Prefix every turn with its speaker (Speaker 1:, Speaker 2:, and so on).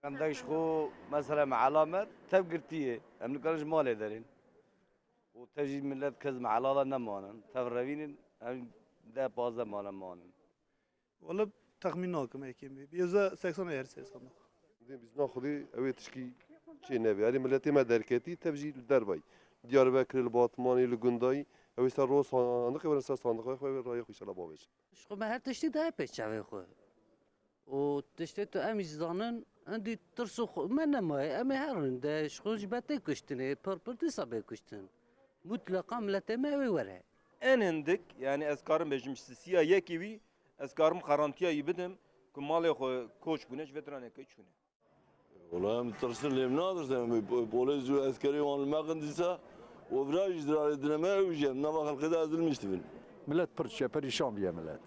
Speaker 1: عندك شخو مثلا مع علامات تبقرتيه هم نكرج مالي دارين وتجي ملت كز مع علامة نمانن تفربين هم ده بازه مالا مانن
Speaker 2: Valla tahmin nakım ekim. Bir yüzde 80 eğer 80.
Speaker 3: Biz naxudi ev tişki çi nevi. Ali milleti me derketi tevji derbay. Diyarbakır, Batmani, Lugundai. Ev ise ro sandık ev ise sandık ev raya kuşala babiş.
Speaker 4: شخو ما هر تشتی ده پیچه خو و تشتی تو امی زانن اندی ترسو خو من نمای امی هرن ده شخو جبته کشتنه پر دیسا کشتن mutlaka millete me vere.
Speaker 5: En hindik yani ez karim bejim siya yekî wî ez karim qarantiyayî bidim ku malê xwe koç bûne ji veteranekê çûne.
Speaker 6: والله هم ترسل لي مناظر بوليس عسكري وان الماقن ديسا وفراج دراري دنما وجيم نما خلق ده ازل مشتفن
Speaker 7: ملت پرچه پریشان بیه ملت